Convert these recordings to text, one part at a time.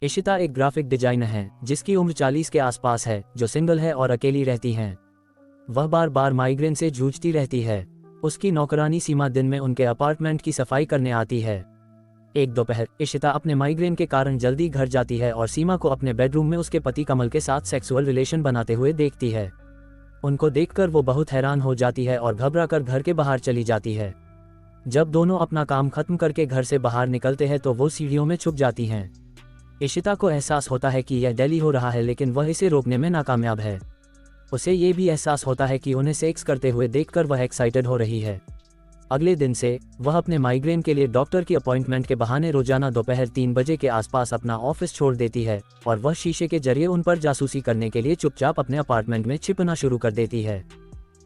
इशिता एक graphic designer है जिसकी उम्र 40 के आसपास है, जो सिंगल है और अकेली रहती हैं। वह बार बार माइग्रेन से जूझती रहती है। उसकी नौकरानी सीमा दिन में उनके अपार्टमेंट की सफाई करने आती है। एक दोपहर इशिता अपने माइग्रेन के कारण जल्दी घर जाती है और सीमा को अपने बेडरूम में उसके पति कमल के साथ सेक्सुअल रिलेशन बनाते हुए देखती है। उनको देखकर वो बहुत हैरान हो जाती है और घबरा कर घर के बाहर चली जाती है। जब दोनों अपना काम खत्म करके घर से बाहर निकलते हैं तो वो सीढ़ियों में छुप जाती हैं। इशिता को एहसास होता है कि यह डेली हो रहा है, लेकिन वह इसे रोकने में नाकामयाब है। उसे ये भी एहसास होता है कि उन्हें सेक्स करते हुए देखकर वह एक्साइटेड हो रही है। अगले दिन से वह अपने माइग्रेन के लिए डॉक्टर की अपॉइंटमेंट के बहाने रोजाना दोपहर 3 बजे के आसपास अपना ऑफिस छोड़ देती है और वह शीशे के जरिए उन पर जासूसी करने के लिए चुपचाप अपने अपार्टमेंट में छिपना शुरू कर देती है।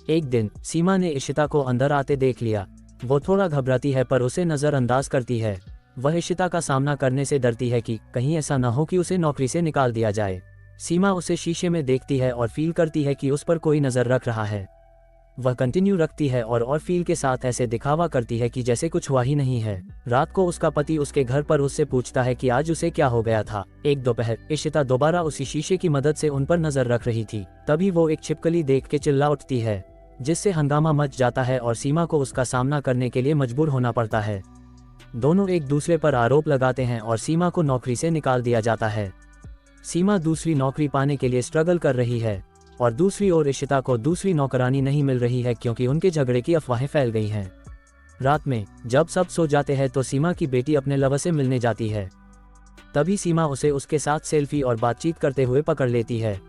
एक दिन सीमा ने इशिता को अंदर आते देख लिया। वो थोड़ा घबराती है पर उसे नज़रअंदाज करती है। वह इशिता का सामना करने से डरती है कि कहीं ऐसा न हो कि उसे नौकरी से निकाल दिया जाए। सीमा उसे शीशे में देखती है और फील करती है कि उस पर कोई नज़र रख रहा है। वह कंटिन्यू रखती है और फील के साथ ऐसे दिखावा करती है कि जैसे कुछ हुआ ही नहीं है। रात को उसका पति उसके घर पर उससे पूछता है कि आज उसे क्या हो गया था। एक दोपहर इशिता दोबारा उसी शीशे की मदद से उन पर नजर रख रही थी। तभी वो एक छिपकली देख के चिल्ला उठती है, जिससे हंगामा मच जाता है और सीमा को उसका सामना करने के लिए मजबूर होना पड़ता है। दोनों एक दूसरे पर आरोप लगाते हैं और सीमा को नौकरी से निकाल दिया जाता है। सीमा दूसरी नौकरी पाने के लिए स्ट्रगल कर रही है और दूसरी ओर इशिता को दूसरी नौकरानी नहीं मिल रही है क्योंकि उनके झगड़े की अफवाहें फैल गई हैं। रात में जब सब सो जाते हैं तो सीमा की बेटी अपने लवर से मिलने जाती है। तभी सीमा उसे उसके साथ सेल्फी और बातचीत करते हुए पकड़ लेती है।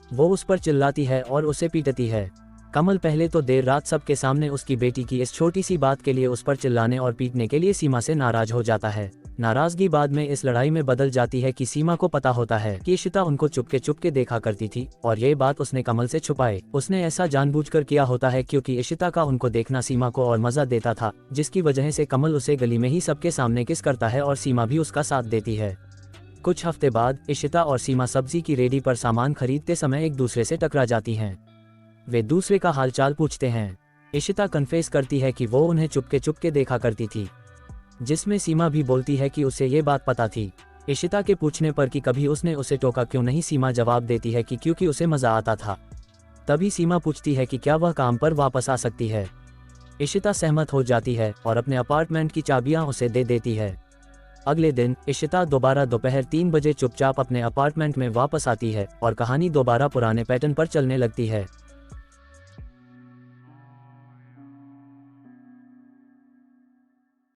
वो उस पर चिल्लाती है और उसे पीटती है। कमल पहले तो देर रात सबके सामने उसकी बेटी की इस छोटी सी बात के लिए उस पर चिल्लाने और पीटने के लिए सीमा से नाराज हो जाता है। नाराजगी बाद में इस लड़ाई में बदल जाती है कि सीमा को पता होता है कि इशिता उनको चुपके देखा करती थी और ये बात उसने कमल से छुपाई। उसने ऐसा जानबूझकर किया होता है क्योंकि इशिता का उनको देखना सीमा को और मजा देता था, जिसकी वजह से कमल उसे गली में ही सबके सामने किस करता है और सीमा भी उसका साथ देती है। कुछ हफ्ते बाद इशिता और सीमा सब्जी की रेडी पर सामान खरीदते समय एक दूसरे से टकरा जाती हैं। वे दूसरे का हालचाल पूछते हैं। इशिता कन्फेस करती है कि वो उन्हें चुपके देखा करती थी, जिसमें सीमा भी बोलती है कि उसे ये बात पता थी। इशिता के पूछने पर कि कभी उसने उसे टोका क्यों नहीं, सीमा जवाब देती है कि क्योंकि उसे मजा आता था। तभी सीमा पूछती है कि क्या वह काम पर वापस आ सकती है। इशिता सहमत हो जाती है और अपने अपार्टमेंट की चाबियां उसे दे देती है। अगले दिन इशिता दोबारा दोपहर 3 बजे चुपचाप अपने अपार्टमेंट में वापस आती है और कहानी दोबारा पुराने पैटर्न पर चलने लगती है।